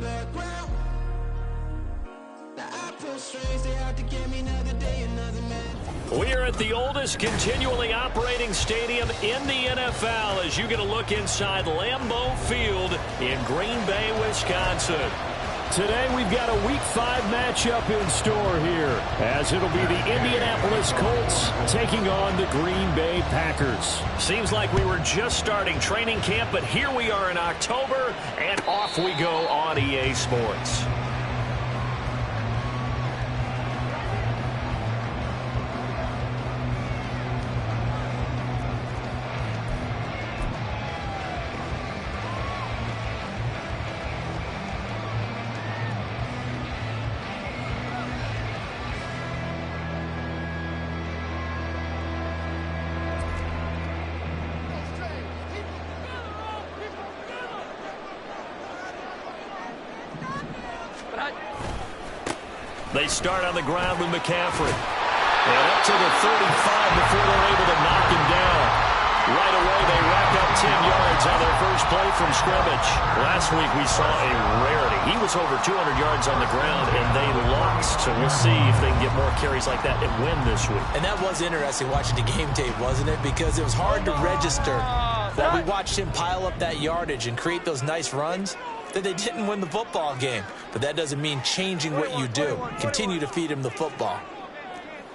background. Now I feel strange, they have to give me another day, another man. We are at the oldest continually operating stadium in the NFL as you get a look inside Lambeau Field in Green Bay, Wisconsin. Today we've got a Week 5 matchup in store here as it'll be the Indianapolis Colts taking on the Green Bay Packers. Seems like we were just starting training camp, but here we are in October, and off we go on EA Sports. They start on the ground with McCaffrey. And up to the 35 before they're able to knock him down. Right away, they rack up 10 yards on their first play from scrimmage. Last week, we saw a rarity. He was over 200 yards on the ground, and they lost. So we'll see if they can get more carries like that and win this week. And that was interesting watching the game tape, wasn't it? Because it was hard to register while we watched him pile up that yardage and create those nice runs that they didn't win the football game. But that doesn't mean changing what you do. Continue to feed him the football.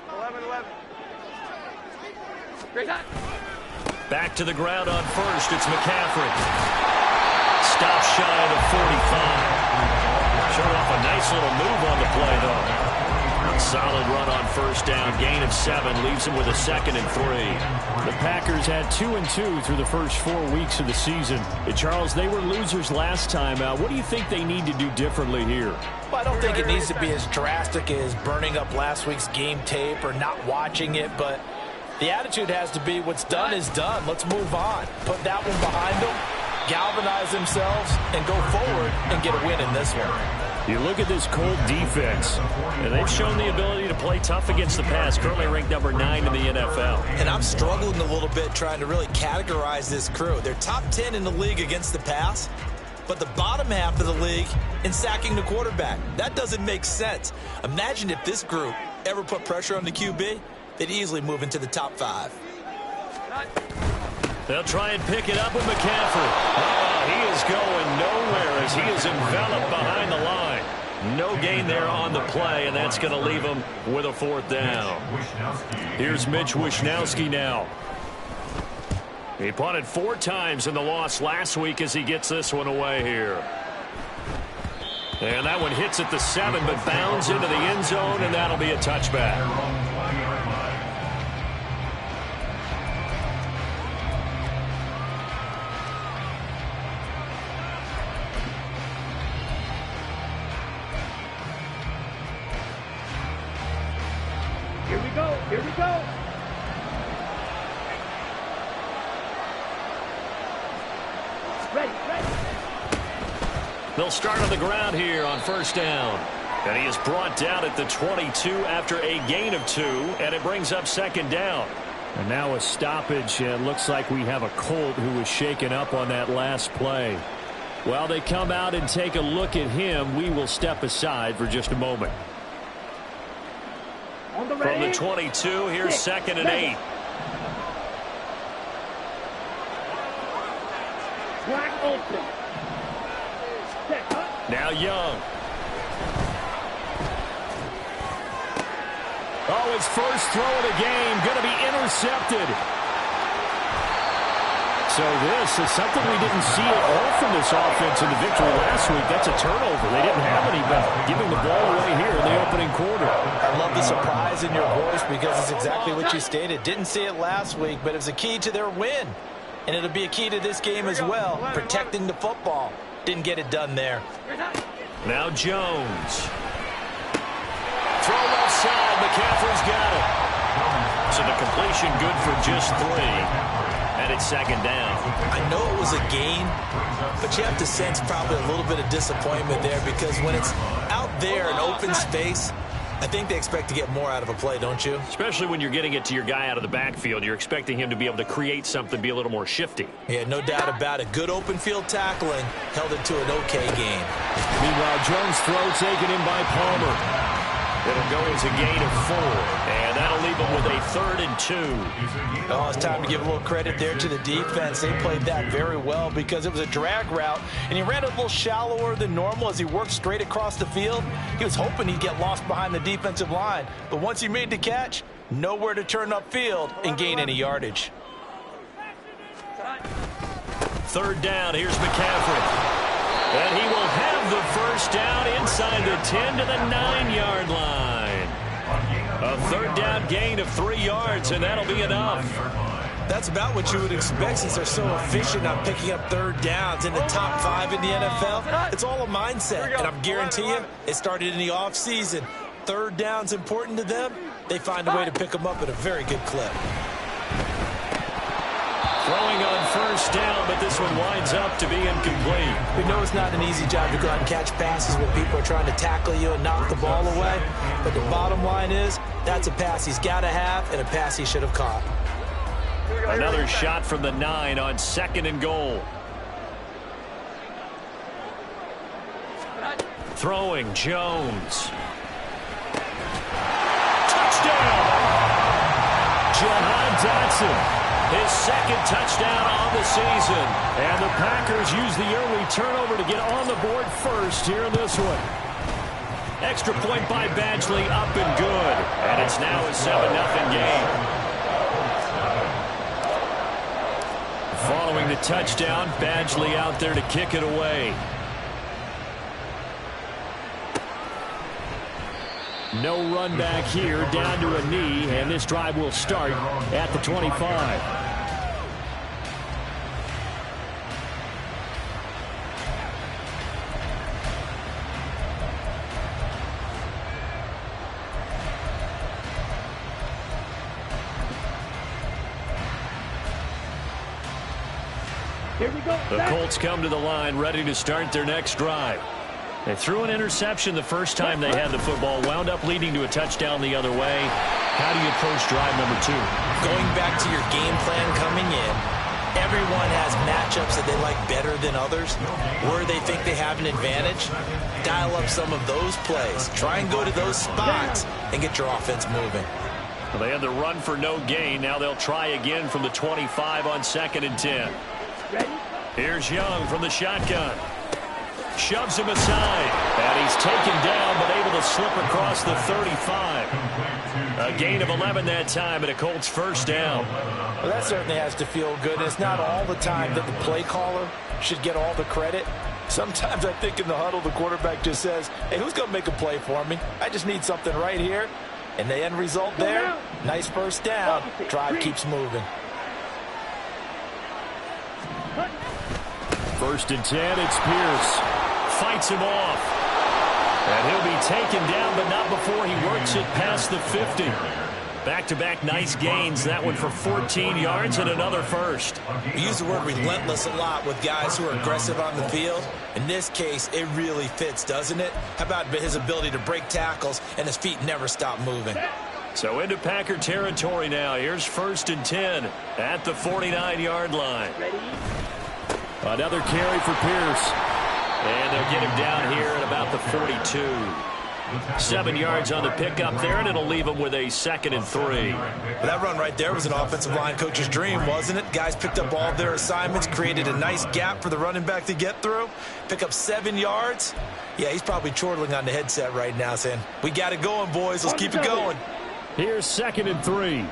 11. Great time. Back to the ground on first. It's McCaffrey. Stop shy of the 45. Showed off a nice little move on the play, though. Solid run on first down. Gain of 7 leaves him with a 2nd and 3. The Packers had 2-2 through the first 4 weeks of the season. Charles, they were losers last time out. What do you think they need to do differently here? Well, I don't think it needs to be as drastic as burning up last week's game tape or not watching it, but the attitude has to be what's done is done. Let's move on. Put that one behind them, galvanize themselves, and go forward and get a win in this one. You look at this Colt defense, and they've shown the ability to play tough against the pass, currently ranked number 9 in the NFL. And I'm struggling a little bit trying to really categorize this crew. They're top 10 in the league against the pass, but the bottom half of the league in sacking the quarterback. That doesn't make sense. Imagine if this group ever put pressure on the QB, they'd easily move into the top 5. They'll try and pick it up with McCaffrey. He is going nowhere as he is enveloped behind the line. No gain there on the play, and that's going to leave him with a 4th down. Here's Mitch Wishnowsky now. He punted 4 times in the loss last week as he gets this one away here. And that one hits at the 7, but bounds into the end zone, and that'll be a touchback. Here we go. Ready. They'll start on the ground here on first down. And he is brought down at the 22 after a gain of 2, and it brings up 2nd down. And now a stoppage. It looks like we have a Colt who was shaken up on that last play. While they come out and take a look at him, we will step aside for just a moment. From the 22, here's 2nd and 8. Wide open. Now Young. Oh, his first throw of the game going to be intercepted. So this is something we didn't see at all from this offense in the victory last week. That's a turnover. They didn't have any, but giving the ball away here in the opening quarter. I love the surprise in your voice because it's exactly what you stated. Didn't see it last week, but it's a key to their win. And it'll be a key to this game as well, protecting the football. Didn't get it done there. Now Jones. Throw left side. McCaffrey's got it. So the completion good for just 3. And it's 2nd down. I know it was a gain, but you have to sense probably a little bit of disappointment there because when it's out there in open space, I think they expect to get more out of a play, don't you? Especially when you're getting it to your guy out of the backfield. You're expecting him to be able to create something, be a little more shifty. Yeah, no doubt about it. Good open field tackling held it to an okay game. Meanwhile, Jones' throw taken in by Palmer. It'll go as a gain of 4, and that'll leave them with a 3rd and 2. Oh, it's time to give a little credit there to the defense. They played that very well because it was a drag route, and he ran it a little shallower than normal as he worked straight across the field. He was hoping he'd get lost behind the defensive line, but once he made the catch, nowhere to turn upfield and gain any yardage. 3rd down, here's McCaffrey. And he will have the 1st down inside the 10 to the 9-yard line. A 3rd down gain of 3 yards, and that'll be enough. That's about what you would expect since they're so efficient on picking up 3rd downs in the top 5 in the NFL. It's all a mindset, and I'm guaranteeing you it started in the offseason. 3rd down's important to them. They find a way to pick them up at a very good clip. Throwing on 1st down, but this one winds up to be incomplete. We know it's not an easy job to go out and catch passes when people are trying to tackle you and knock the ball away. But the bottom line is, that's a pass he's got to have and a pass he should have caught. Another shot from the 9 on 2nd and goal. Throwing, Jones. Touchdown! Jahan Dotson. His 2nd touchdown on the season. And the Packers use the early turnover to get on the board first here in this one. Extra point by Badgley, up and good. And it's now a 7-0 game. Following the touchdown, Badgley out there to kick it away. No run back here, down to a knee, and this drive will start at the 25. Here we go. The Colts come to the line, ready to start their next drive. They threw an interception the first time they had the football, wound up leading to a touchdown the other way. How do you approach drive number 2? Going back to your game plan coming in, everyone has matchups that they like better than others, where they think they have an advantage. Dial up some of those plays. Try and go to those spots and get your offense moving. Well, they had the run for no gain. Now they'll try again from the 25 on 2nd and 10. Ready? Here's Young from the shotgun. Shoves him aside, and he's taken down but able to slip across the 35. A gain of 11 that time, and a Colts 1st down. Well, that certainly has to feel good. And it's not all the time that the play caller should get all the credit. Sometimes I think in the huddle the quarterback just says, hey, who's going to make a play for me? I just need something right here. And the end result there, nice 1st down. Drive keeps moving. 1st and 10, it's Pierce. Fights him off. And he'll be taken down, but not before he works it past the 50. Back-to-back nice gains. That one for 14 yards and another 1st. We use the word relentless a lot with guys who are aggressive on the field. In this case, it really fits, doesn't it? How about his ability to break tackles and his feet never stop moving? So into Packer territory now. Here's 1st and 10 at the 49-yard line. Ready? Another carry for Pierce. And they'll get him down here at about the 42. 7 yards on the pickup there, and it'll leave him with a 2nd and 3. Well, that run right there was an offensive line coach's dream, wasn't it? Guys picked up all of their assignments, created a nice gap for the running back to get through, pick up 7 yards. Yeah, he's probably chortling on the headset right now saying, we got it going, boys. Let's keep it going. Here's 2nd and 3.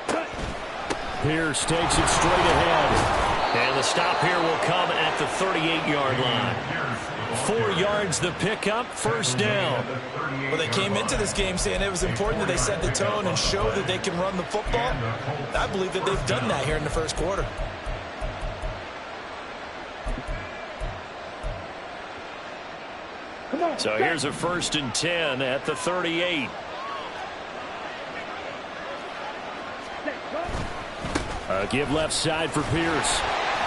Cut. Pierce takes it straight ahead. And the stop here will come at the 38-yard line. 4 yards the pickup, 1st down. Well, they came into this game saying it was important that they set the tone and show that they can run the football. I believe that they've done that here in the 1st quarter. Come on. So here's a 1st and 10 at the 38. Give left side for Pierce.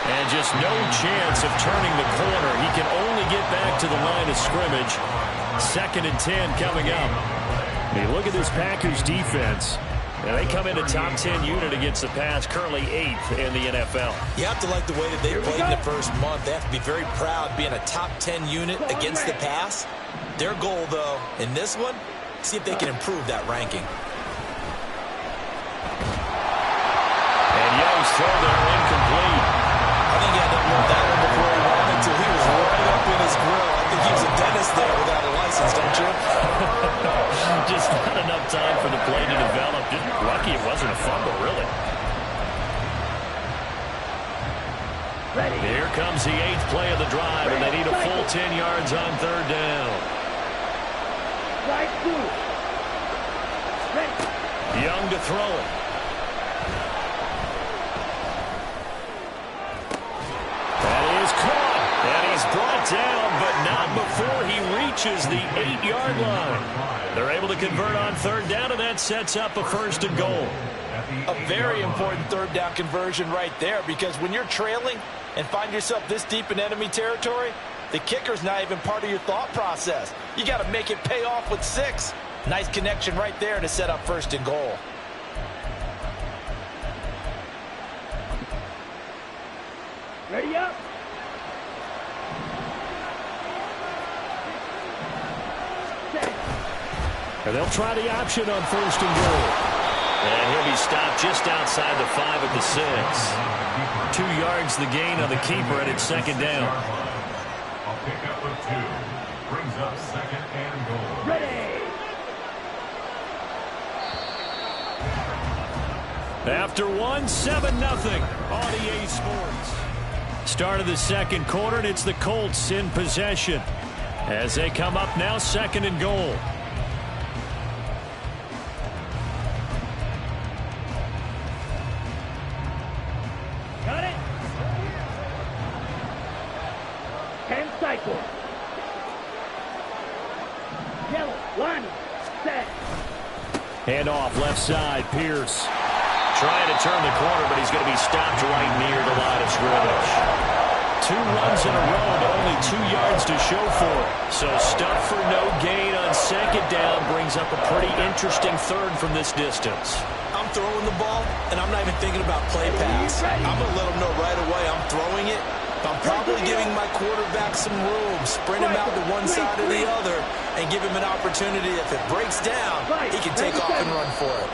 And just no chance of turning the corner. He can only get back to the line of scrimmage. 2nd and 10 coming up. Hey, look at this Packers defense. Now they come into top 10 unit against the pass, currently 8th in the NFL. You have to like the way that they played in the first month. They have to be very proud being a top 10 unit against the pass. Their goal, though, in this one, see if they can improve that ranking. And Young's throw there incomplete. I think he had to look that one before he wanted to. He was right up in his grill. I think he was a dentist there without a license, don't you? Just not enough time for the play to develop. Just lucky it wasn't a fumble, really. Ready. Here comes the 8th play of the drive, and they need a full 10 yards on 3rd down. Right through. Ready. Young to throw it. That is caught, and he's brought down, but not before he reaches the 8-yard line. They're able to convert on 3rd down, and that sets up a 1st and goal. A very important 3rd down conversion right there, because when you're trailing and find yourself this deep in enemy territory, the kicker's not even part of your thought process. You got to make it pay off with 6. Nice connection right there to set up 1st and goal. Ready up. And they'll try the option on 1st and goal. And he'll be stopped just outside the 5 at the 6. 2 yards the gain on the keeper, and it's 2nd down. A pickup of 2 brings up 2nd and goal. Ready. After 1, 7-0 on EA Sports. Start of the 2nd quarter, and it's the Colts in possession as they come up now 2nd and goal. Got it. 10 cycles. Yellow. Line. Set. Hand off left side, Pierce. Trying to turn the corner, but he's going to be stopped right near the line of scrimmage. 2 runs in a row, but only 2 yards to show for it. So stuff for no gain on 2nd down brings up a pretty interesting 3rd from this distance. I'm throwing the ball, and I'm not even thinking about play pass. I'm going to let them know right away I'm throwing it. I'm probably giving my quarterback some room, sprint him out to one side or the other, and give him an opportunity. If it breaks down, he can take off and run for it.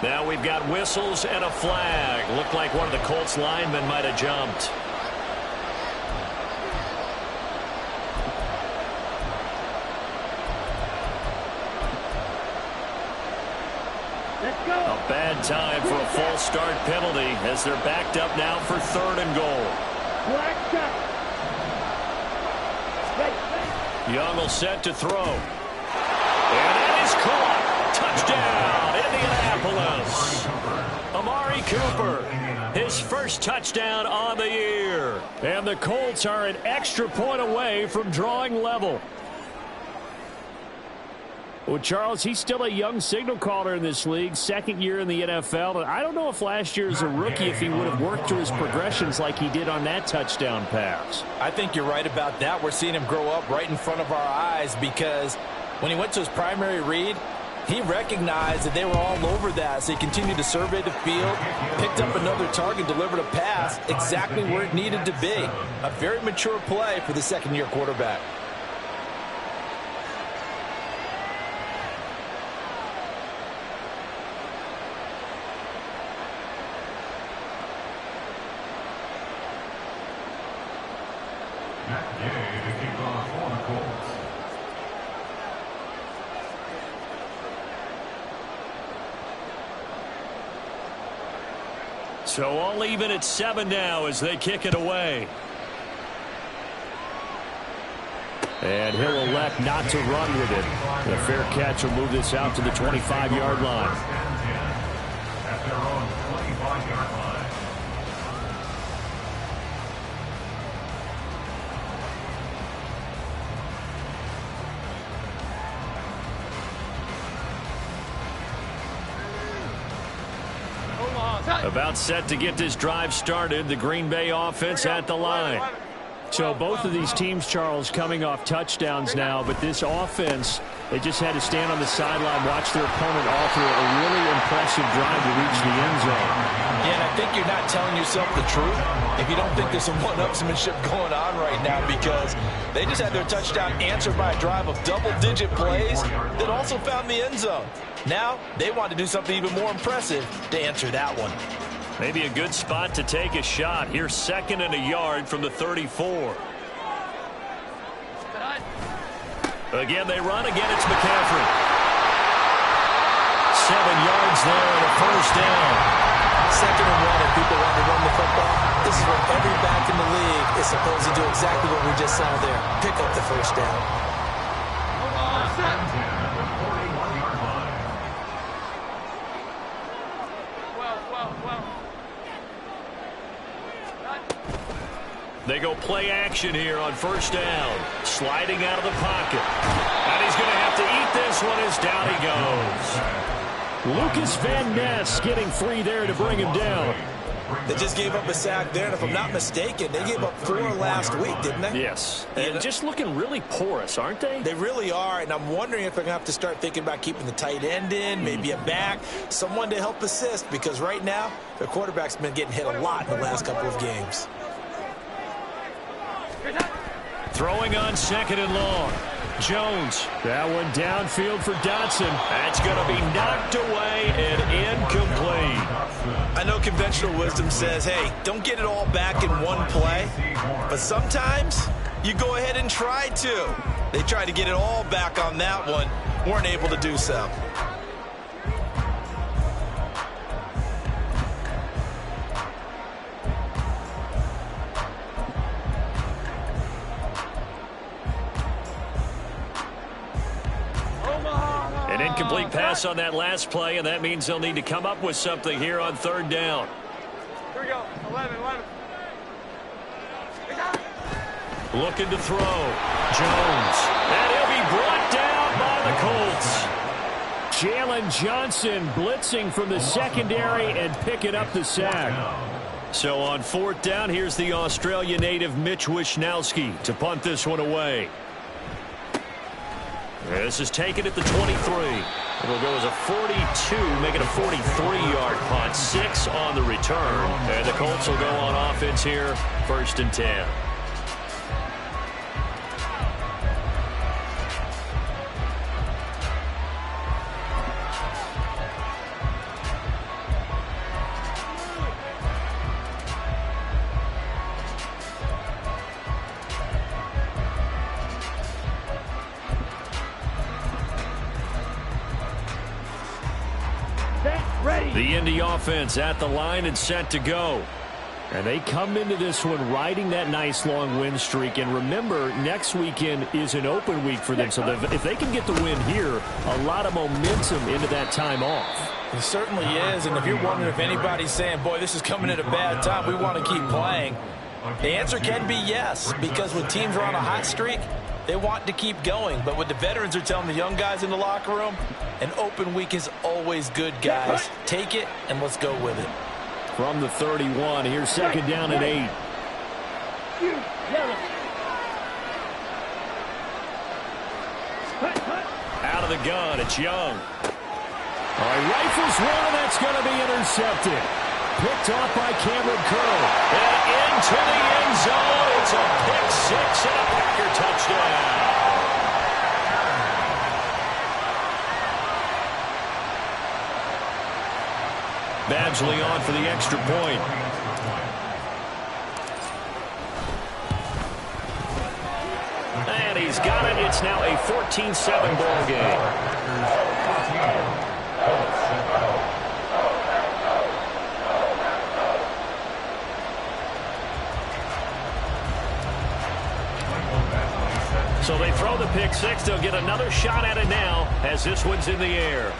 Now we've got whistles and a flag. Looked like one of the Colts linemen might have jumped. Let's go. A bad time for a false start penalty as they're backed up now for 3rd and goal. Black shot. Ready. Young will set to throw. And it is caught. Touchdown, Indianapolis. Amari Cooper, his first touchdown on the year. And the Colts are an extra point away from drawing level. Well, Charles, he's still a young signal caller in this league, 2nd year in the NFL. And I don't know if last year as a rookie if he would have worked through his progressions like he did on that touchdown pass. I think you're right about that. We're seeing him grow up right in front of our eyes because when he went to his primary read, he recognized that they were all over that, so he continued to survey the field, picked up another target, delivered a pass exactly where it needed to be. A very mature play for the 2nd-year quarterback. Matt Gay to kick off for the Colts. So all even at 7 now as they kick it away. And he'll elect not to run with it. And a fair catch will move this out to the 25-yard line. At their own 25-yard line. About set to get this drive started. The Green Bay offense at the line. So both of these teams, Charles, coming off touchdowns now, but this offense, they just had to stand on the sideline, watch their opponent offer a really impressive drive to reach the end zone. Yeah, and I think you're not telling yourself the truth if you don't think there's some one-upsmanship going on right now, because they just had their touchdown answered by a drive of double-digit plays that also found the end zone. Now they want to do something even more impressive to answer that one. Maybe a good spot to take a shot. Here's 2nd and a yard from the 34. Again, they run. Again, it's McCaffrey. 7 yards there and a first down. 2nd and 1, and people want to run the football. This is when every back in the league is supposed to do exactly what we just saw there. Pick up the first down. They go play action here on first down. Sliding out of the pocket. And he's going to have to eat this one as down he goes. Lucas Van Ness getting free there to bring him down. They just gave up a sack there, and if I'm not mistaken, they gave up 4 last week, didn't they? Yes. And just looking really porous, aren't they? They really are, and I'm wondering if they're going to have to start thinking about keeping the tight end in, maybe a back, someone to help assist, because right now, their quarterback's been getting hit a lot in the last couple of games. Throwing on 2nd and long. Jones. That one downfield for Dotson. That's going to be knocked away and incomplete. I know conventional wisdom says, hey, don't get it all back in one play. But sometimes you go ahead and try to. They tried to get it all back on that one. Weren't able to do so. An incomplete pass on that last play, and that means they'll need to come up with something here on 3rd down. Here we go. 11. Looking to throw. Jones. And he'll be brought down by the Colts. Jalen Johnson blitzing from the secondary and picking up the sack. So on 4th down, here's the Australia native Mitch Wishnowsky to punt this one away. This is taken at the 23. It'll go as a 42, make it a 43-yard punt. 6 on the return. And the Colts will go on offense here, 1st and 10. The Indy offense at the line and set to go. And they come into this one riding that nice long win streak. And remember, next weekend is an open week for them. So if they can get the win here, a lot of momentum into that time off. It certainly is. And if you're wondering if anybody's saying, boy, this is coming at a bad time, we want to keep playing, the answer can be yes. Because when teams are on a hot streak, they want to keep going. But what the veterans are telling the young guys in the locker room, an open week is always good, guys. Take it and let's go with it. From the 31, here's 2nd down and 8. Out of the gun, it's Young. All right, rifles one, that's going to be intercepted. Picked off by Cameron Curl. And into the end zone. It's a pick 6 and a Packer touchdown. Badgley on for the extra point. And he's got it. It's now a 14-7 ball game. So they throw the pick 6. They'll get another shot at it now as this one's in the air.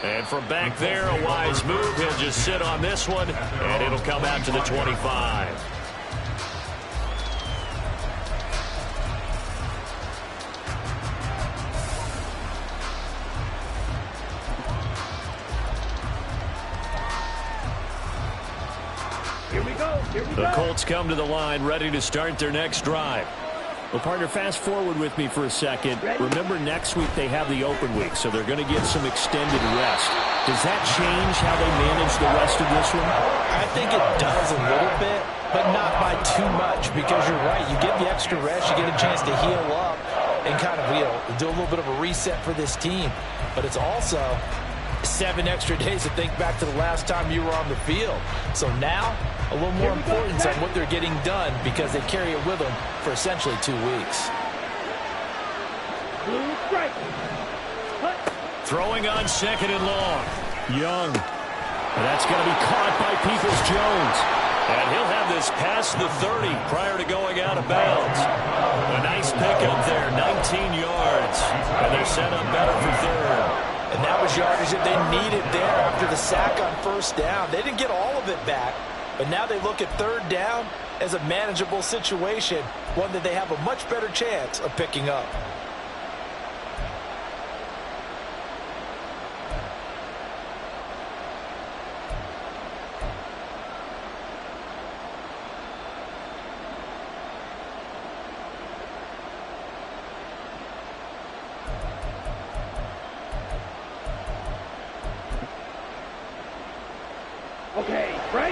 And from back there, a wise move. He'll just sit on this one, and it'll come out to the 25. The Colts come to the line, ready to start their next drive. Well, partner, fast forward with me for a second. Remember, next week they have the open week, so they're going to get some extended rest. Does that change how they manage the rest of this one? I think it does a little bit, but not by too much, because you're right. You get the extra rest, you get a chance to heal up and kind of, do a little bit of a reset for this team. But it's also 7 extra days to think back to the last time you were on the field. So now, a little more importance on what they're getting done because they carry it with them for essentially 2 weeks. Throwing on 2nd and long. Young. And that's going to be caught by Peoples-Jones. And he'll have this past the 30 prior to going out of bounds. A nice pickup there, 19 yards. And they're set up better for 3rd. And that was yardage that they needed there after the sack on 1st down. They didn't get all of it back, but now they look at 3rd down as a manageable situation, one that they have a much better chance of picking up.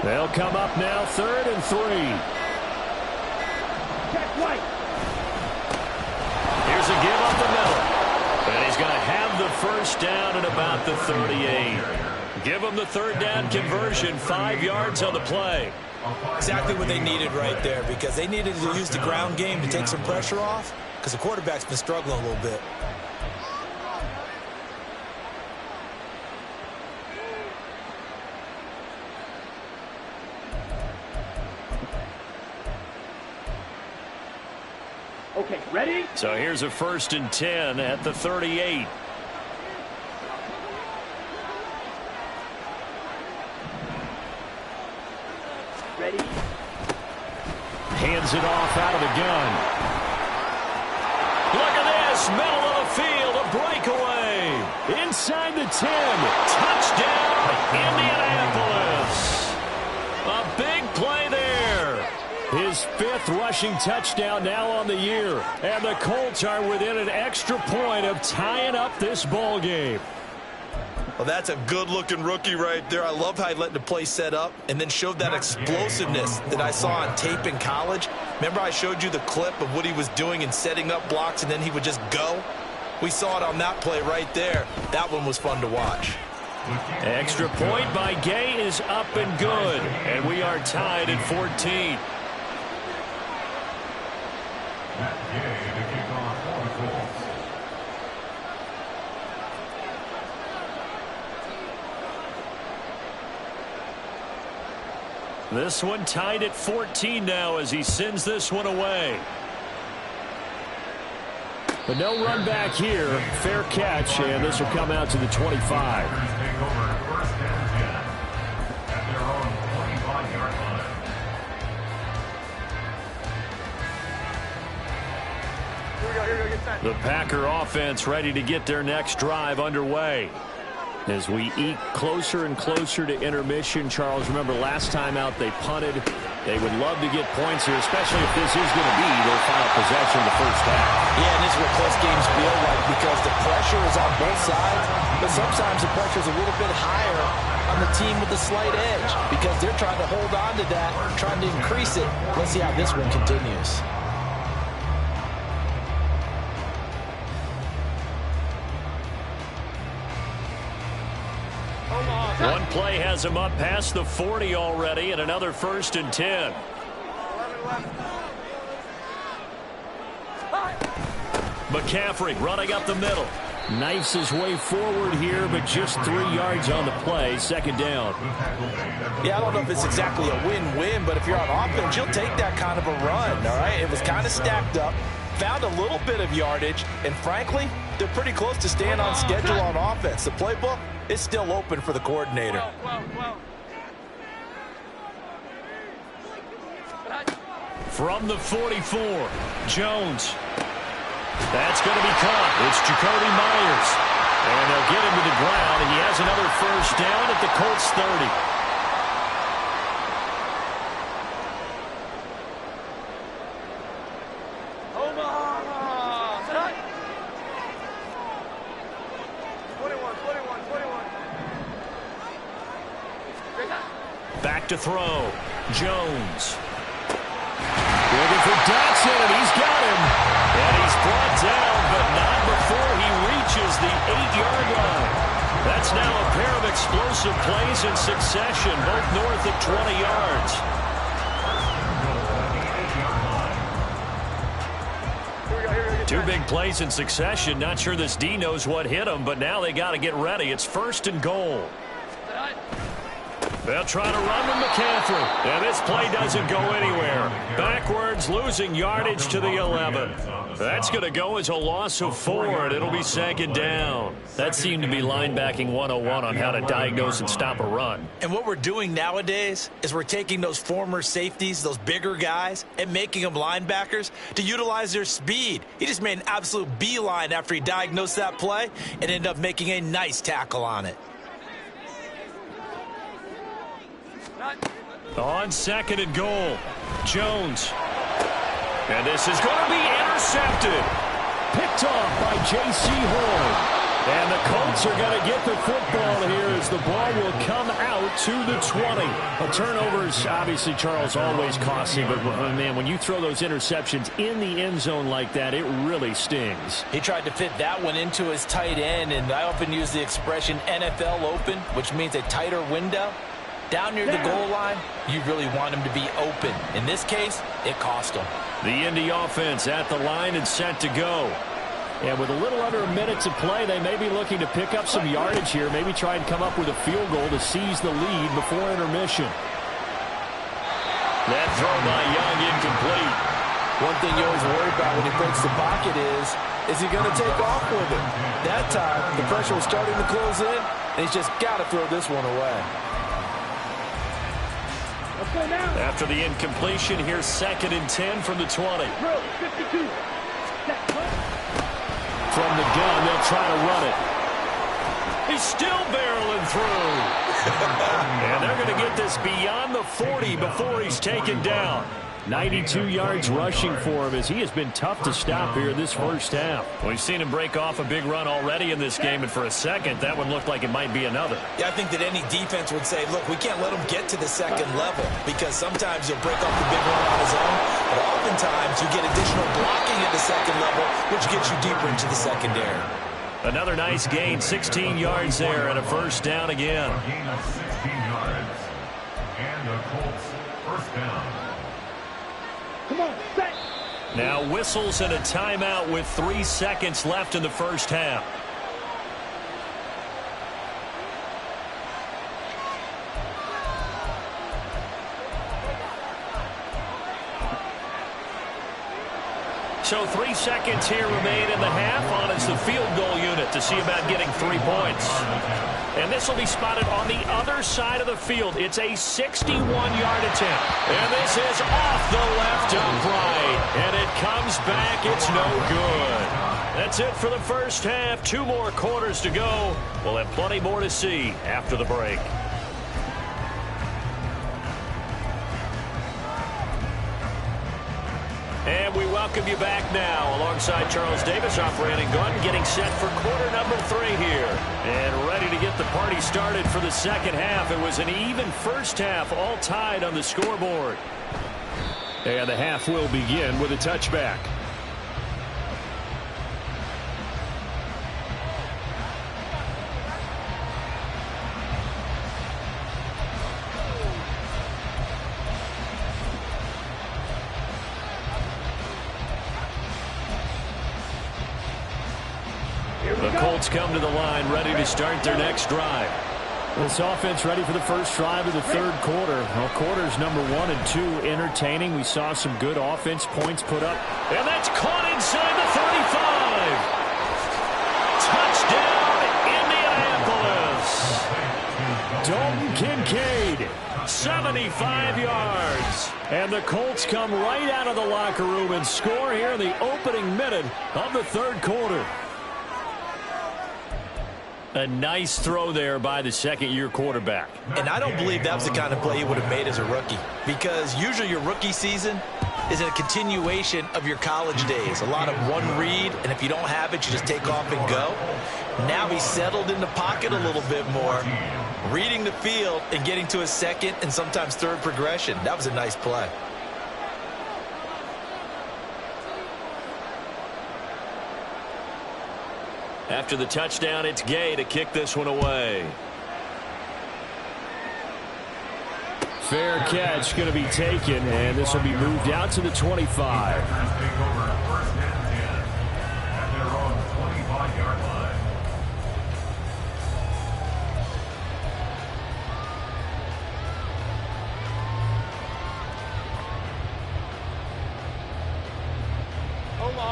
They'll come up now, 3rd and 3. Here's a give up the middle. And he's going to have the 1st down at about the 38. Give him the 3rd down conversion, 5 yards on the play. Exactly what they needed right there, because they needed to use the ground game to take some pressure off, because the quarterback's been struggling a little bit. Okay, ready? So here's a 1st and 10 at the 38. Ready? Hands it off out of the gun. Look at this, middle of the field, a breakaway. Inside the 10, touchdown, Indianapolis. A big play there. His 5th rushing touchdown now on the year. And the Colts are within an extra point of tying up this ball game. Well, that's a good-looking rookie right there. I love how he let the play set up and then showed that explosiveness that I saw on tape in college. Remember I showed you the clip of what he was doing and setting up blocks, and then he would just go? We saw it on that play right there. That one was fun to watch. Extra point by Gay is up and good. And we are tied at 14. This one tied at 14 now as he sends this one away. But no run back here. Fair catch, and this will come out to the 25. The Packer offense ready to get their next drive underway. As we eke closer and closer to intermission, Charles, remember last time out they punted. They would love to get points here, especially if this is going to be their final possession of the 1st half. Yeah, and this is what close games feel like, because the pressure is on both sides, but sometimes the pressure is a little bit higher on the team with the slight edge, because they're trying to hold on to that, trying to increase it. Let's see how this one continues. One play has him up past the 40 already, and another 1st and 10. McCaffrey running up the middle. Knifes his way forward here, but just 3 yards on the play. 2nd down. Yeah, I don't know if it's exactly a win-win, but if you're on offense, you'll take that kind of a run, all right? It was kind of stacked up, found a little bit of yardage, and frankly, they're pretty close to staying on schedule on offense. The playbook is still open for the coordinator. From the 44, Jones. That's going to be caught. It's Jacoby Myers. And they'll get him to the ground, and he has another 1st down at the Colts 30. Back to throw. Jones. Looking for Dotson, and he's got him. And he's brought down, but not before he reaches the 8-yard line. That's now a pair of explosive plays in succession, both north of 20 yards. Two big plays in succession. Not sure this D knows what hit him, but now they got to get ready. It's 1st and goal. They'll try to run with McCaffrey. And this play doesn't go anywhere. Backwards, losing yardage to the 11. That's going to go as a loss of 4, and it'll be 2nd down. That seemed to be linebacking 101 on how to diagnose and stop a run. And what we're doing nowadays is we're taking those former safeties, those bigger guys, and making them linebackers to utilize their speed. He just made an absolute beeline after he diagnosed that play and ended up making a nice tackle on it. On 2nd and goal, Jones. And this is going to be intercepted. Picked off by J.C. Horn. And the Colts are going to get the football here as the ball will come out to the 20. A turnovers, obviously, Charles, always costly. But, man, when you throw those interceptions in the end zone like that, it really stings. He tried to fit that one into his tight end, and I often use the expression NFL open, which means a tighter window. Down near the goal line, you really want him to be open. In this case, it cost him. The Indy offense at the line and set to go. And with a little under a minute to play, they may be looking to pick up some yardage here, maybe try and come up with a field goal to seize the lead before intermission. That throw by Young incomplete. One thing you always worry about when he breaks the pocket is he going to take off with it? That time, the pressure was starting to close in, and he's just got to throw this one away. After the incompletion, here's 2nd and 10 from the 20. From the gun, they'll try to run it. He's still barreling through. And they're going to get this beyond the 40 before he's taken down. 92 yards rushing for him as he has been tough to stop here this first half. We've seen him break off a big run already in this game, and for a second, that one looked like it might be another. Yeah, I think that any defense would say, look, we can't let him get to the 2nd level because sometimes he'll break off the big run on his own, but oftentimes you get additional blocking at the 2nd level, which gets you deeper into the secondary. Another nice gain, 16 yards there, and a 1st down again. A gain of 16 yards. And the Colts 1st down. Come on, set. Now whistles and a timeout with 3 seconds left in the first half. So 3 seconds here remain in the half. On is the field goal unit to see about getting 3 points. And this will be spotted on the other side of the field. It's a 61-yard attempt. And this is off the left upright. And it comes back. It's no good. That's it for the first half. 2 more quarters to go. We'll have plenty more to see after the break. And we welcome you back now alongside Charles Davis, off Brandon Gordon, getting set for quarter number 3 here. And ready to get the party started for the second half. It was an even first half, all tied on the scoreboard. And the half will begin with a touchback. The Colts come to the line, ready to start their next drive. This offense ready for the first drive of the 3rd quarter. Well, quarters number 1 and 2 entertaining. We saw some good offense points put up. And that's caught inside the 35. Touchdown, Indianapolis. Dalton Kincaid, 75 yards. And the Colts come right out of the locker room and score here in the opening minute of the 3rd quarter. A nice throw there by the 2nd-year quarterback. And I don't believe that was the kind of play he would have made as a rookie, because usually your rookie season is a continuation of your college days. A lot of one read, and if you don't have it, you just take off and go. Now he's settled in the pocket a little bit more, reading the field and getting to his second and sometimes third progression. That was a nice play. After the touchdown, it's Gay to kick this one away. Fair catch going to be taken, and this will be moved out to the 25.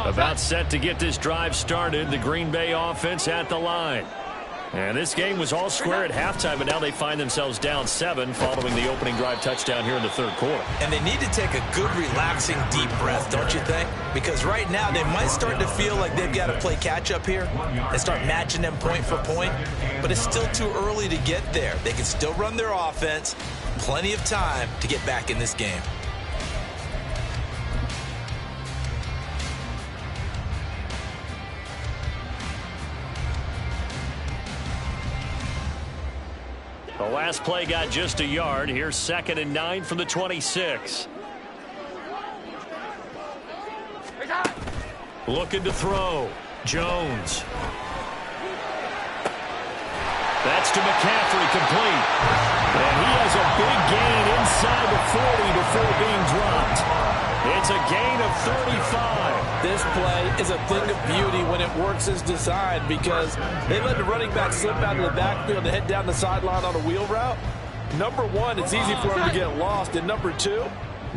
About set to get this drive started. The Green Bay offense at the line. And this game was all square at halftime, but now they find themselves down 7 following the opening drive touchdown here in the third quarter. And they need to take a good, relaxing, deep breath, don't you think? Because right now they might start to feel like they've got to play catch-up here and start matching them point for point. But it's still too early to get there. They can still run their offense. Plenty of time to get back in this game. The last play got just a yard. Here's 2nd and 9 from the 26. Looking to throw. Jones. That's to McCaffrey, complete. And he has a big gain inside the 40 before being dropped. It's a gain of 35. This play is a thing of beauty when it works as designed, because they let the running back slip out of the backfield to head down the sideline on a wheel route. Number one, it's easy for him to get lost. And number two,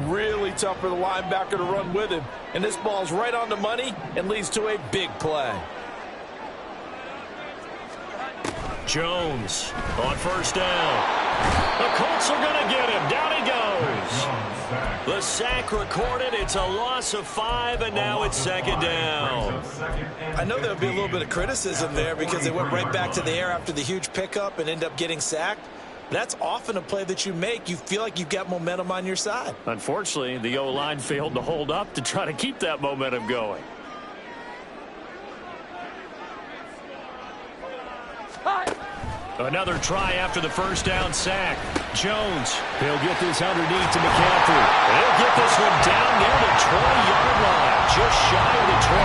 really tough for the linebacker to run with him. And this ball's right on the money and leads to a big play. Jones on first down. The Colts are going to get him. Down he goes. The sack recorded. It's a loss of 5, and now it's 2nd down. I know there'll be a little bit of criticism there because they went right back to the air after the huge pickup and end up getting sacked. That's often a play that you make. You feel like you've got momentum on your side. Unfortunately, the O-line failed to hold up to try to keep that momentum going. Another try after the first down sack. Jones. He'll get this underneath to McCaffrey. He'll get this one down near the 20-yard line, just shy of the 20.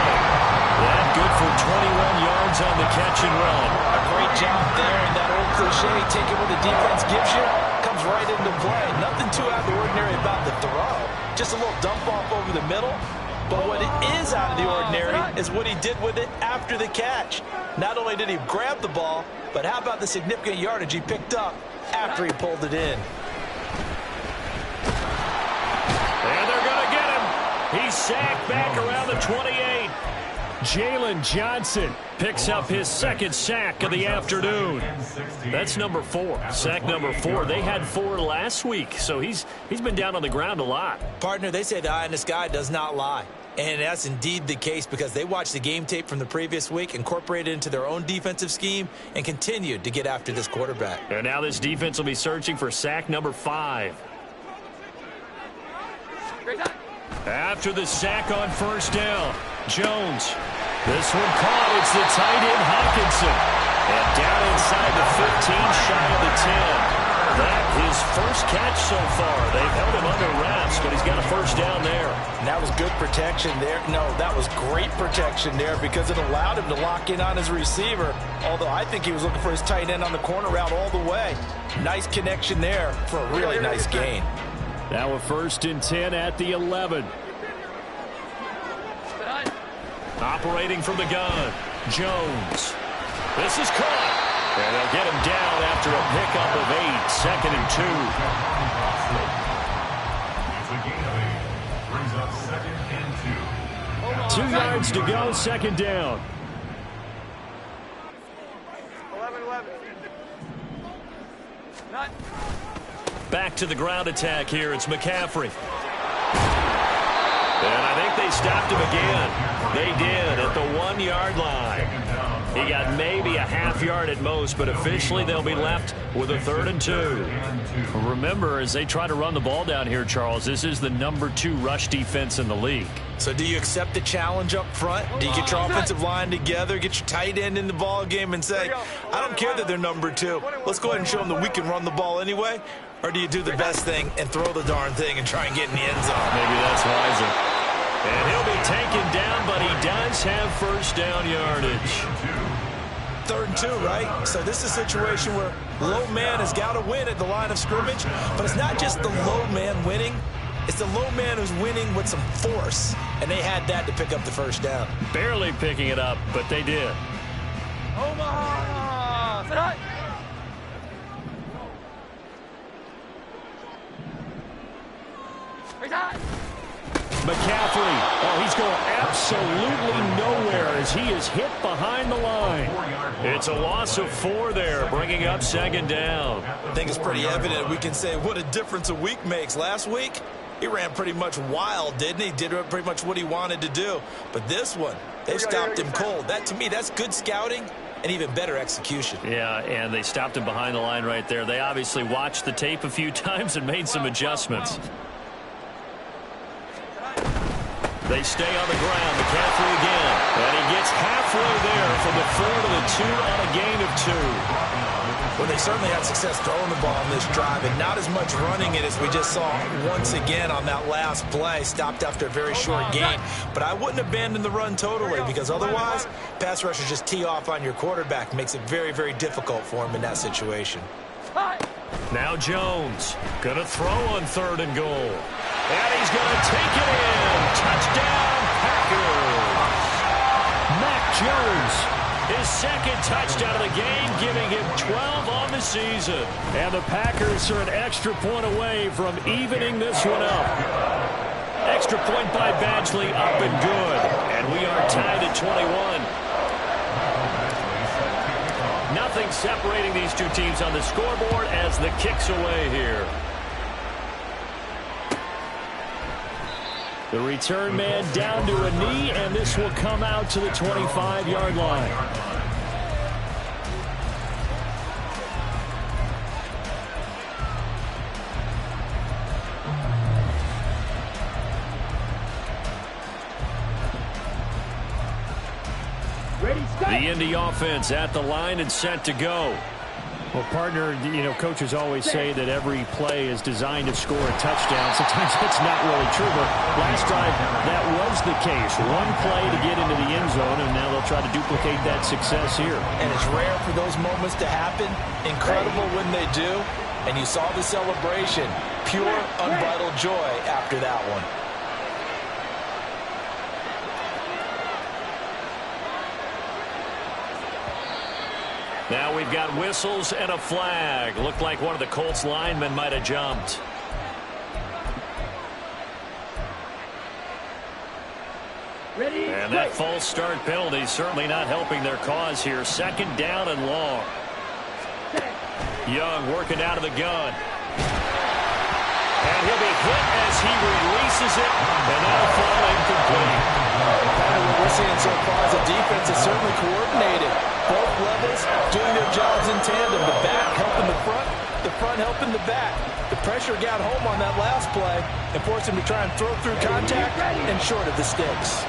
That good for 21 yards on the catch and run. A great job there, and that old cliche, take it what the defense gives you, comes right into play. Nothing too out of the ordinary about the throw. Just a little dump off over the middle. But what is out of the ordinary is what he did with it after the catch. Not only did he grab the ball, but how about the significant yardage he picked up after he pulled it in? And they're going to get him. He's sacked back around the 28. Jalen Johnson picks up his 2nd sack of the afternoon. That's number 4. Sack number 4. They had 4 last week, so he's been down on the ground a lot. Partner, they say the eye in the sky does not lie. And that's indeed the case because they watched the game tape from the previous week, incorporated it into their own defensive scheme, and continued to get after this quarterback. And now this defense will be searching for sack number 5. After the sack on first down, Jones. This one caught. It's the tight end Hawkinson. And down inside the 15, shy of the 10. That his first catch so far. They've held him under wraps, but he's got a first down there. And that was good protection there. No, that was great protection there because it allowed him to lock in on his receiver. Although I think he was looking for his tight end on the corner route all the way. Nice connection there for a really nice gain. Now a 1st and 10 at the 11. Operating from the gun, Jones. This is caught. And they'll get him down after a pickup of 8, 2nd and 2. 2 yards to go, 2nd down. 11-11. Back to the ground attack here. It's McCaffrey. And I think they stopped him again. They did at the 1-yard line. He got maybe a half yard at most, but officially they'll be left with a 3rd and 2. Remember, as they try to run the ball down here, Charles, this is the #2 rush defense in the league. So do you accept the challenge up front? Do you get your offensive line together, get your tight end in the ball game and say, I don't care that they're #2. Let's go ahead and show them that we can run the ball anyway? Or do you do the best thing and throw the darn thing and try and get in the end zone? Maybe that's wiser. And he'll be taken down, but he does have first down yardage. 3rd and 2, right? So this is a situation where low man has got to win at the line of scrimmage, but it's not just the low man winning. It's the low man who's winning with some force, and they had that to pick up the first down. Barely picking it up, but they did. Omaha! Sit high! McCaffrey, oh, he's going absolutely nowhere as he is hit behind the line. It's a loss of 4 there, bringing up 2nd down. I think it's pretty evident we can say what a difference a week makes. Last week, he ran pretty much wild, didn't he? Did pretty much what he wanted to do. But this one, they stopped him cold. That, to me, that's good scouting and even better execution. Yeah, and they stopped him behind the line right there. They obviously watched the tape a few times and made some adjustments. They stay on the ground. McCaffrey again. And he gets halfway there from the 4 to the 2 on a gain of 2. Well, they certainly had success throwing the ball on this drive, and not as much running it as we just saw once again on that last play. Stopped after a very short gain. But I wouldn't abandon the run totally, because otherwise, pass rushers just tee off on your quarterback. Makes it very, very difficult for him in that situation. Now Jones going to throw on 3rd and goal. And he's going to take it in. Touchdown, Packers. Mac Jones, His 2nd touchdown of the game, giving him 12 on the season. and the Packers are an extra point away from evening this one up. Extra point by Badgley, up and good. And we are tied at 21. Nothing separating these two teams on the scoreboard as the kick's away here. The return man down to a knee, and this will come out to the 25-yard line. The Indy offense at the line and set to go. Well, partner, you know, coaches always say that every play is designed to score a touchdown. Sometimes that's not really true, but last drive, that was the case. One play to get into the end zone, and now they'll try to duplicate that success here. And it's rare for those moments to happen. Incredible when they do. And you saw the celebration. Pure, unbridled joy after that one. Now we've got whistles and a flag. Looked like one of the Colts linemen might have jumped. And that false start penalty certainly not helping their cause here. 2nd down and long. Young working out of the gun. And he'll be hit as he releases it. And that'll fall incomplete. What we're seeing so far is the defense is certainly coordinated. Both levels doing their jobs in tandem. The back helping the front helping the back. The pressure got home on that last play and forced him to try and throw through contact and short of the sticks.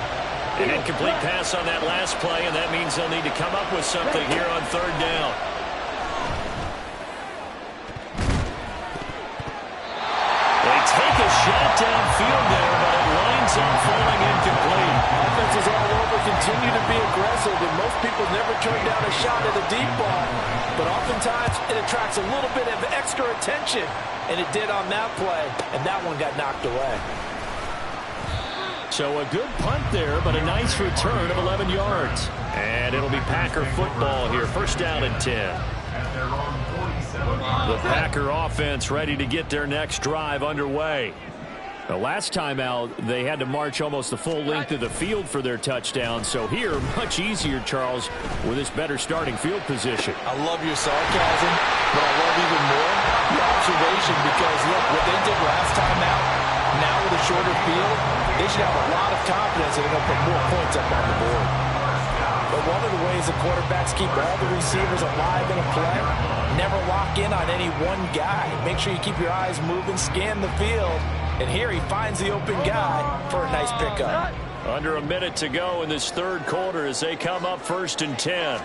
An incomplete pass on that last play, and that means they'll need to come up with something here on 3rd down. They take a shot downfield there, but it lines up falling incomplete. Offenses all over continue to be aggressive, and most people never turn down a shot at a deep ball. But oftentimes, it attracts a little bit of extra attention, and it did on that play, and that one got knocked away. So a good punt there, but a nice return of 11 yards. And it'll be Packer football here. 1st down and 10. The Packer offense ready to get their next drive underway. The last time out, they had to march almost the full length of the field for their touchdown. So here, much easier, Charles, with this better starting field position. I love your sarcasm, but I love even more your observation, because, look, what they did last time out, now with a shorter field, they should have a lot of confidence that they're going to put more points up on the board. But one of the ways the quarterbacks keep all the receivers alive in a play, never lock in on any one guy. Make sure you keep your eyes moving, scan the field. And here he finds the open guy for a nice pickup. Under a minute to go in this third quarter as they come up 1st and 10.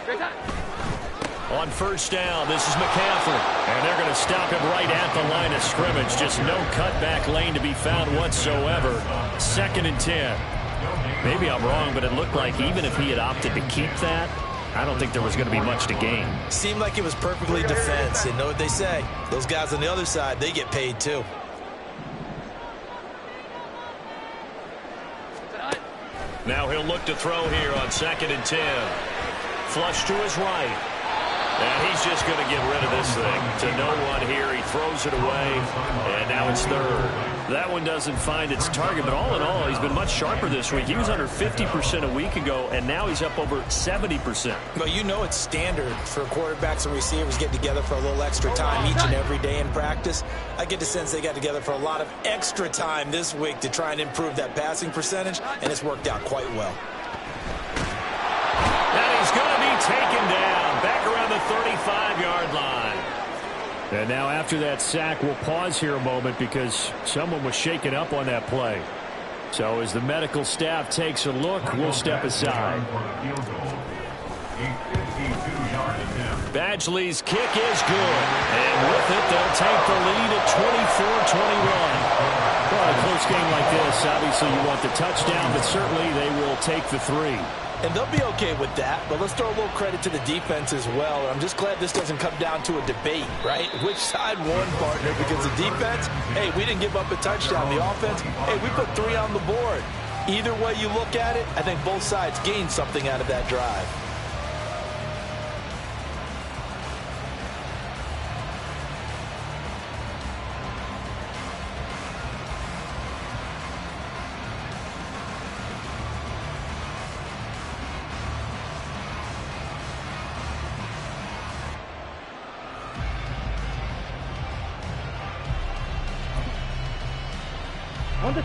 On first down, this is McCaffrey. And they're going to stop him right at the line of scrimmage. Just no cutback lane to be found whatsoever. 2nd and 10. Maybe I'm wrong, but it looked like even if he had opted to keep that, I don't think there was going to be much to gain. Seemed like it was perfectly defense. And know what they say. Those guys on the other side, they get paid too. Now he'll look to throw here on 2nd and 10. Flush to his right. And he's just going to get rid of this thing. To no one here. He throws it away. And now it's 3rd. That one doesn't find its target. But all in all, he's been much sharper this week. He was under 50% a week ago. And now he's up over 70%. Well, you know it's standard for quarterbacks and receivers getting together for a little extra time each and every day in practice. I get the sense they got together for a lot of extra time this week to try and improve that passing percentage. And it's worked out quite well. And he's going to be taken down. Back around the 35-yard line. And now after that sack, we'll pause here a moment because someone was shaken up on that play. So as the medical staff takes a look, we'll step aside. Badgley's kick is good. And with it, they'll take the lead at 24-21. Well, a close game like this, obviously you want the touchdown, but certainly they will take the 3. And they'll be okay with that, but let's throw a little credit to the defense as well. I'm just glad this doesn't come down to a debate, right? Which side won, partner? Because the defense, hey, we didn't give up a touchdown. The offense, hey, we put 3 on the board. Either way you look at it, I think both sides gained something out of that drive.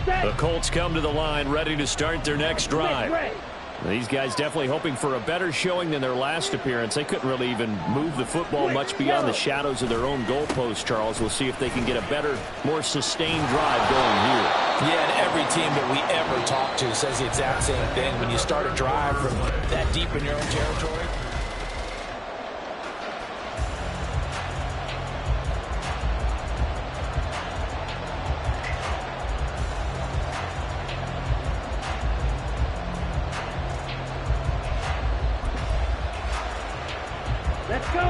The Colts come to the line ready to start their next drive. These guys definitely hoping for a better showing than their last appearance. They couldn't really even move the football much beyond the shadows of their own goalpost, Charles. We'll see if they can get a better, more sustained drive going here. Yeah, and every team that we ever talk to says the exact same thing. When you start a drive from that deep in your own territory,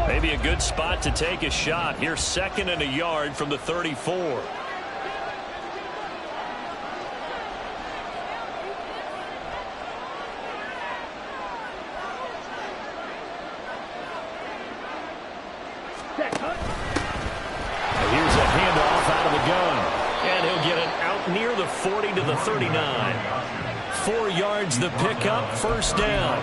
maybe a good spot to take a shot. Here's 2nd and a yard from the 34. Here's a handoff out of the gun. And he'll get it out near the 40 to the 39. 4 yards the pickup, 1st down.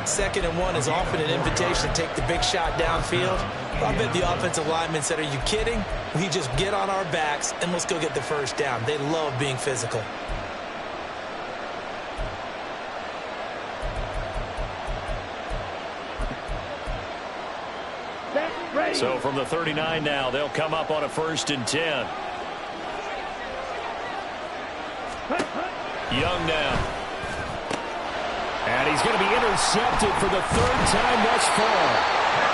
2nd and 1 is often an invitation to take the big shot downfield. I bet the offensive lineman said, are you kidding? We just get on our backs and let's go get the 1st down. They love being physical. So from the 39 now, they'll come up on a 1st and 10. Young now. And he's going to be intercepted for the 3rd time thus far.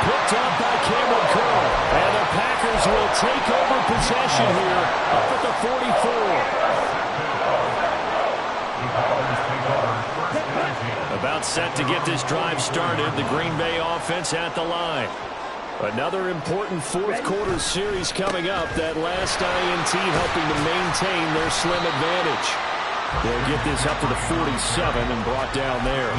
Picked up by Cameron Curl. And the Packers will take over possession here up at the 44. About set to get this drive started. The Green Bay offense at the line. Another important 4th quarter series coming up. That last INT helping to maintain their slim advantage. They'll get this up to the 47 and brought down there.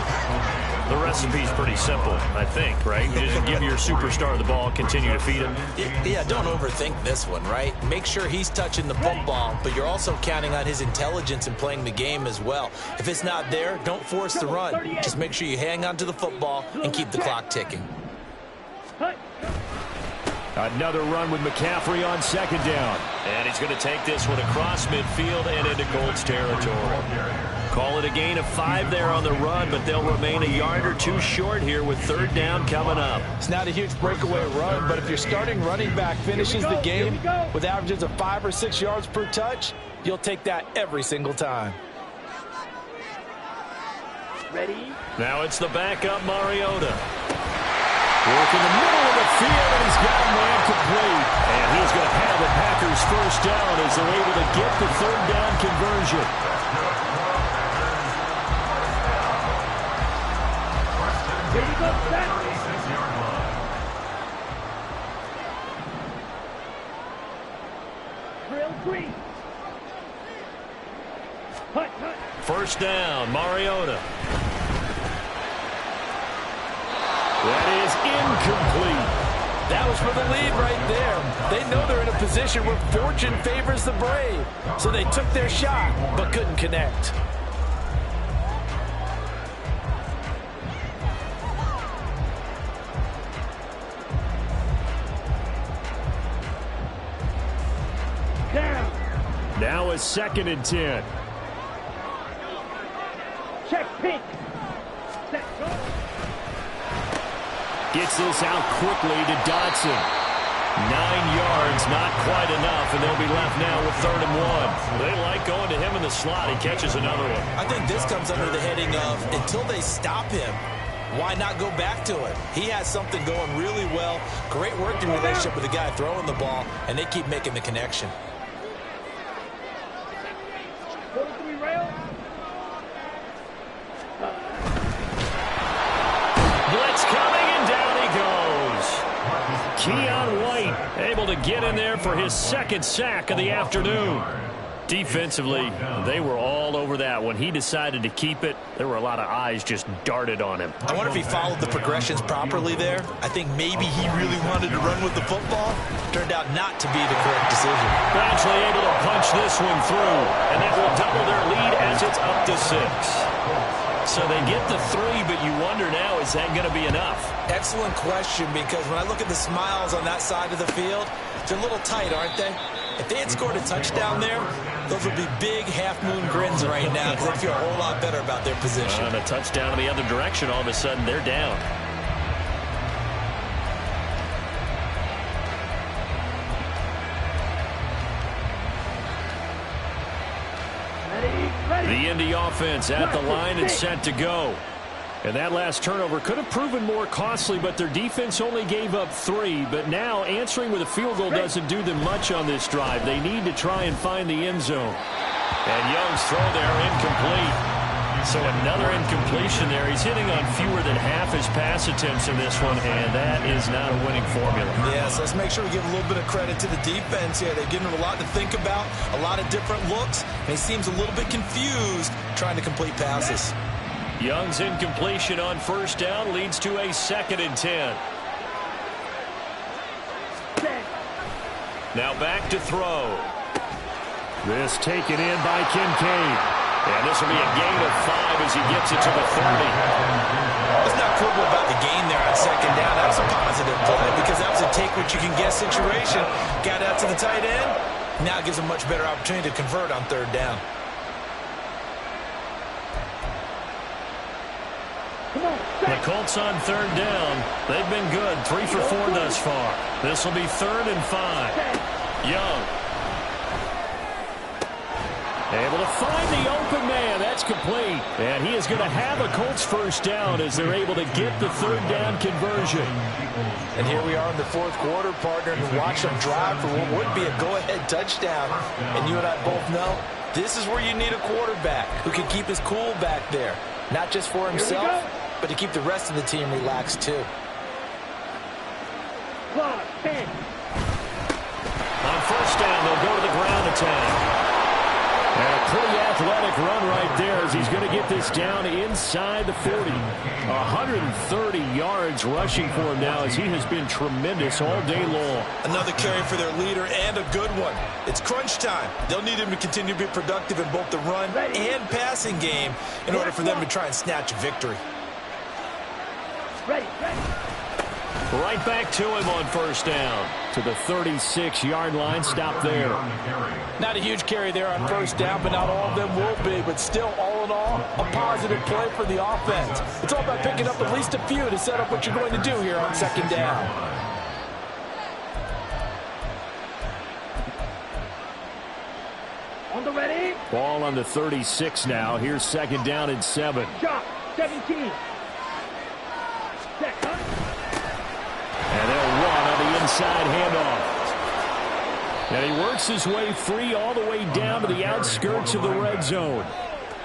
The recipe's pretty simple, I think, right? You just give your superstar the ball, continue to feed him. Yeah, don't overthink this one, right? Make sure he's touching the football, but you're also counting on his intelligence in playing the game as well. If it's not there, don't force the run. Just make sure you hang on to the football and keep the clock ticking. Another run with McCaffrey on second down. And he's going to take this one across midfield and into Colts territory. Call it a gain of 5 there on the run, but they'll remain a yard or two short here with third down coming up. It's not a huge breakaway run, but if your starting running back finishes the game with averages of 5 or 6 yards per touch, you'll take that every single time. Ready? Now it's the backup Mariota. Work in the middle of the field, and he's got a man complete. And he's going to have the Packers first down as they're able to get the third down conversion. Here you go, set. Drill 3. Hut, hut. First down, Mariota. That is incomplete. That was for the lead right there. They know they're in a position where fortune favors the brave. So they took their shot, but couldn't connect. Down. Now a 2nd and 10. Check pitch. Set, go. Gets this out quickly to Dotson. 9 yards, not quite enough, and they'll be left now with 3rd and 1. They like going to him in the slot. He catches another one. I think this comes under the heading of until they stop him, why not go back to it? He has something going really well. Great working relationship with the guy throwing the ball, and they keep making the connection. 43 rail. Blitz coming, and down he goes. Keon White able to get in there for his 2nd sack of the afternoon. Defensively, they were all over that. When he decided to keep it, there were a lot of eyes just darted on him. I wonder if he followed the progressions properly there. I think maybe he really wanted to run with the football. Turned out not to be the correct decision. Actually able to punch this one through, and that will double their lead as it's up to 6. So they get the 3, but you wonder now, is that going to be enough? Excellent question, because when I look at the smiles on that side of the field, they're a little tight, aren't they? If they had scored a touchdown there, those would be big half-moon grins right now because they feel a whole lot better about their position. And a touchdown in the other direction, all of a sudden they're down. The Indy offense at the line and set to go. And that last turnover could have proven more costly, but their defense only gave up 3. But now answering with a field goal doesn't do them much on this drive. They need to try and find the end zone. And Young's throw there incomplete. So another incompletion there. He's hitting on fewer than half his pass attempts in this one, and that is not a winning formula. Yes, let's make sure we give a little bit of credit to the defense here. They've given him a lot to think about, a lot of different looks, and he seems a little bit confused trying to complete passes. Young's incompletion on first down leads to a 2nd and 10. Now back to throw. This taken in by Kincaid. And this will be a gain of 5 as he gets it to the 30. Let's not quibble about the gain there on second down. That was a positive play because that was a take-what-you-can-get situation. Got out to the tight end. Now gives a much better opportunity to convert on 3rd down. The Colts on 3rd down. They've been good. 3 for 4 thus far. This will be 3rd and 5. Young. Able to find the open man. That's complete. And he is going to have a Colts first down as they're able to get the 3rd down conversion. And here we are in the 4th quarter, partner, and watch them drive for what would be a go-ahead touchdown. And you and I both know this is where you need a quarterback who can keep his cool back there. Not just for himself, but to keep the rest of the team relaxed too. Clock, 10. On first down, they'll go to the ground attack. And a pretty athletic run right there as he's going to get this down inside the 40. 130 yards rushing for him now as he has been tremendous all day long. Another carry for their leader and a good one. It's crunch time. They'll need him to continue to be productive in both the run and passing game in order for them to try and snatch a victory. Ready. Right back to him on first down. To the 36-yard line. Stop there. Not a huge carry there on first down, but not all of them will be. But still, all in all, a positive play for the offense. It's all about picking up at least a few to set up what you're going to do here on second down. On the ready. Ball on the 36 now. Here's second down and 7. Shot. 17. Set. And they'll run on the inside handoff. And he works his way free all the way down to the outskirts of the red zone.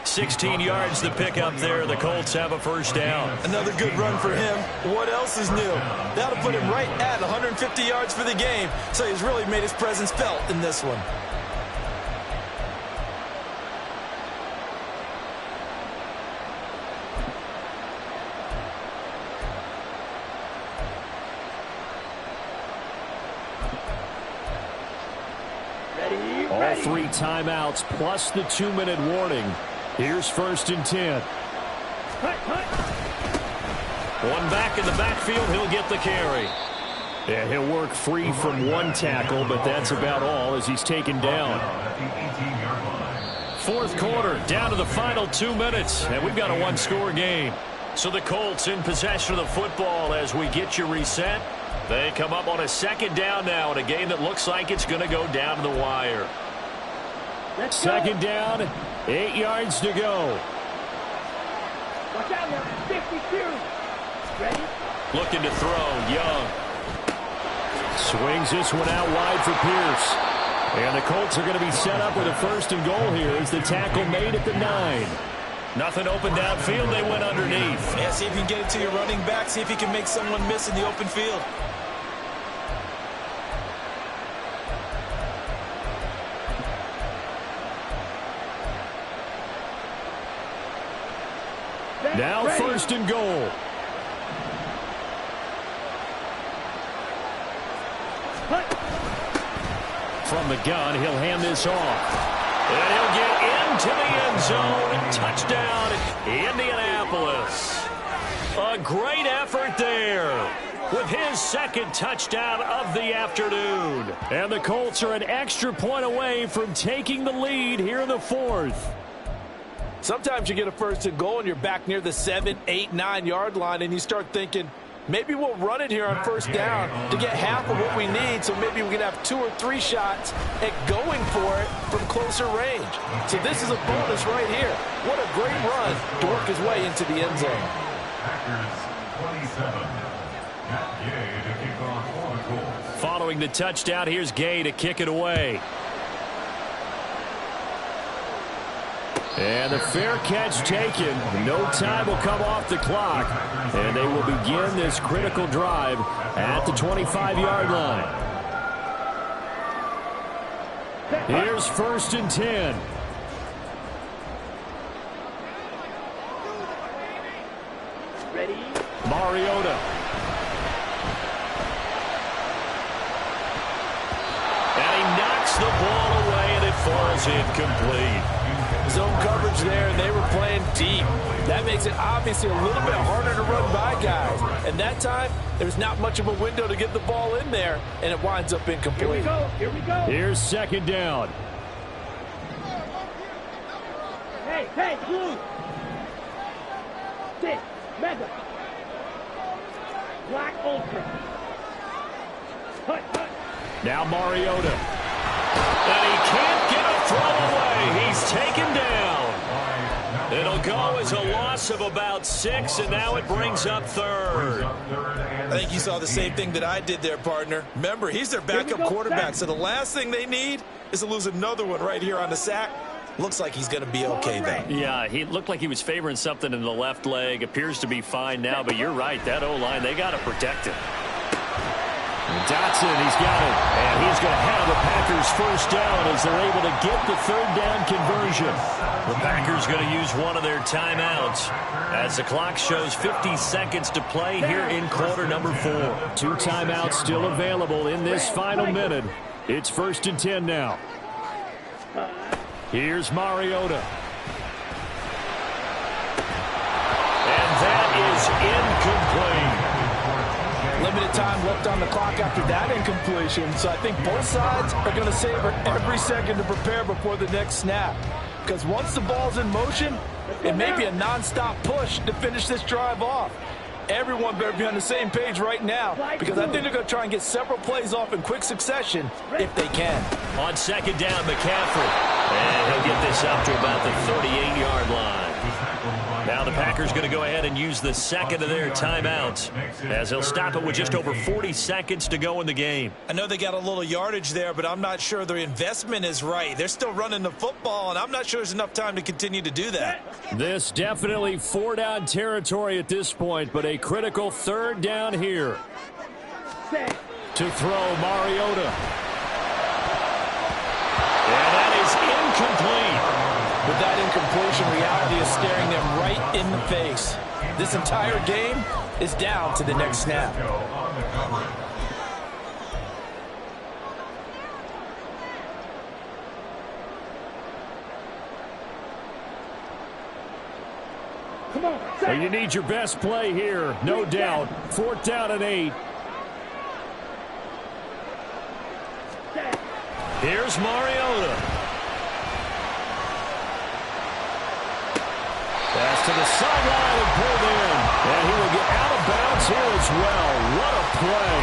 16 yards to pick up there. The Colts have a first down. Another good run for him. What else is new? That'll put him right at 150 yards for the game. So he's really made his presence felt in this one. All 3 timeouts plus the 2-minute warning. Here's first and 10. One back in the backfield. He'll get the carry. Yeah, he'll work free from 1 tackle, but that's about all as he's taken down. Fourth quarter, down to the final 2 minutes, and we've got a 1-score game. So the Colts in possession of the football as we get you reset. They come up on a second down now in a game that looks like it's going to go down to the wire. Second down, 8 yards to go. Watch out now. 52. Ready? Looking to throw, Young. Swings this one out wide for Pierce. And the Colts are going to be set up with a first and goal here as the tackle made at the 9. Nothing open downfield. They went underneath. Yeah, see if you can get it to your running back. See if you can make someone miss in the open field. Now first and goal. From the gun, he'll hand this off. And he'll get into the end zone. Touchdown, Indianapolis. A great effort there with his second touchdown of the afternoon. And the Colts are an extra point away from taking the lead here in the 4th. Sometimes you get a first and goal and you're back near the 7, 8, 9-yard line, and you start thinking, maybe we'll run it here on first down to get half of what we need, so maybe we can have 2 or 3 shots at going for it from closer range. So this is a bonus right here. What a great run to work his way into the end zone. Packers 27. Matt Gay to kick off for the Colts. Following the touchdown, here's Gay to kick it away. And the fair catch taken. No time will come off the clock. And they will begin this critical drive at the 25-yard line. Here's first and 10. Ready? Mariota. And he knocks the ball away, and it falls incomplete. Zone coverage there, and they were playing deep. That makes it obviously a little bit harder to run by guys. And that time, there's not much of a window to get the ball in there, and it winds up incomplete. Here we go. Here we go. Here's second down. Hey, blue. Sit. Mega. Black Ultra. Hut. Now Mariota. And he can't get a throw away. He's taken down. It'll go as a loss of about 6, and now it brings up third. I think you saw the same thing that I did there, partner. Remember, he's their backup quarterback, so the last thing they need is to lose another one right here on the sack. Looks like he's going to be okay, though. Yeah, he looked like he was favoring something in the left leg. Appears to be fine now, but you're right. That O-line, they got to protect him. Dotson, he's got it. And he's going to have the Packers first down as they're able to get the third down conversion. The Packers going to use one of their timeouts as the clock shows 50 seconds to play here in quarter number 4. 2 timeouts still available in this final minute. It's first and 10 now. Here's Mariota. And that is incomplete. Limited time left on the clock after that incompletion, so I think both sides are going to savor every second to prepare before the next snap. Because once the ball's in motion, it may be a non-stop push to finish this drive off. Everyone better be on the same page right now, because I think they're going to try and get several plays off in quick succession if they can. On second down, McCaffrey. And he'll get this up to about the 38-yard line. Now the Packers going to go ahead and use the second of their timeouts, as they'll stop it with just over 40 seconds to go in the game. I know they got a little yardage there, but I'm not sure their investment is right. They're still running the football, and I'm not sure there's enough time to continue to do that. This definitely 4-down territory at this point, but a critical 3rd down here. To throw, Mariota. And that is incomplete. With that incompletion, reality is staring them right in the face. This entire game is down to the next snap. Come on. Well, you need your best play here, no doubt. 4th down and 8. Here's Mariota. Pass to the sideline and pulled in. And he will get out of bounds here as well. What a play.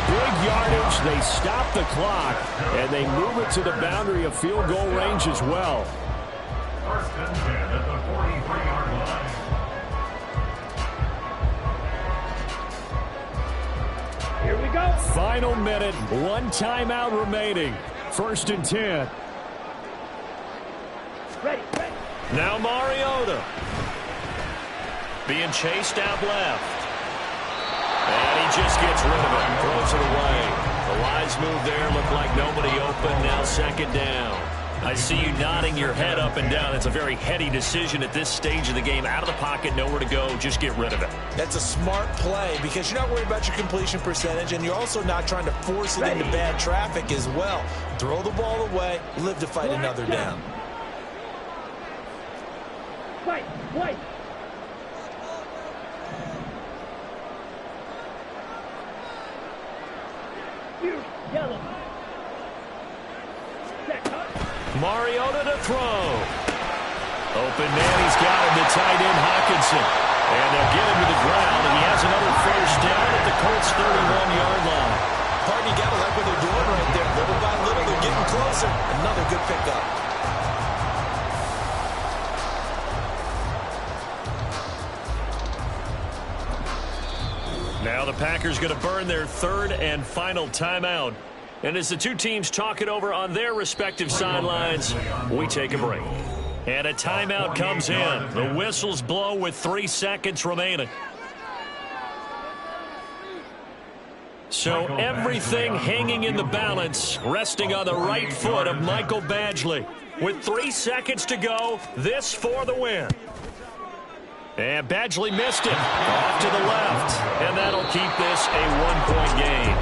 Big yardage. They stop the clock, and they move it to the boundary of field goal range as well. 1st and 10 at the 43-yard line. Here we go. Final minute, 1 timeout remaining. 1st and 10. Ready. Now Mariota. Being chased out left. And he just gets rid of it. Throws it away. The lines move there. Look like nobody open. Now 2nd down. I see you nodding your head up and down. It's a very heady decision at this stage of the game. Out of the pocket, nowhere to go. Just get rid of it. That's a smart play because you're not worried about your completion percentage, and you're also not trying to force it into bad traffic as well. Throw the ball away, live to fight another down. White. Yellow. Mariota to throw. Open man, he's got him to tight end Hockenson. And they'll get him to the ground, and he has another 1st down at the Colts' 31-yard line. Pardon, you got to like what they're doing right there. Little by little, they're getting closer. Another good pickup. Now the Packers going to burn their 3rd and final timeout. And as the two teams talk it over on their respective sidelines, we take a break. And a timeout comes in. The whistles blow with 3 seconds remaining. So everything hanging in the balance, resting on the right foot of Michael Badgley. With 3 seconds to go, this for the win. And Badgley missed it. Off to the left. And that'll keep this a 1-point game.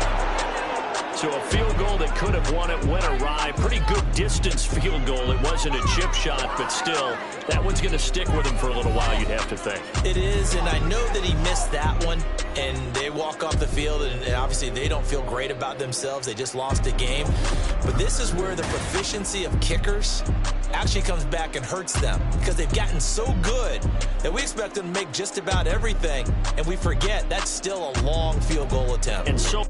So a field goal that could have won it went awry. Pretty good distance field goal. It wasn't a chip shot, but still, that one's going to stick with him for a little while, you'd have to think. It is, and I know that he missed that one, and they walk off the field, and obviously they don't feel great about themselves. They just lost a game. But this is where the proficiency of kickers actually comes back and hurts them, because they've gotten so good that we expect them to make just about everything, and we forget that's still a long field goal attempt. And so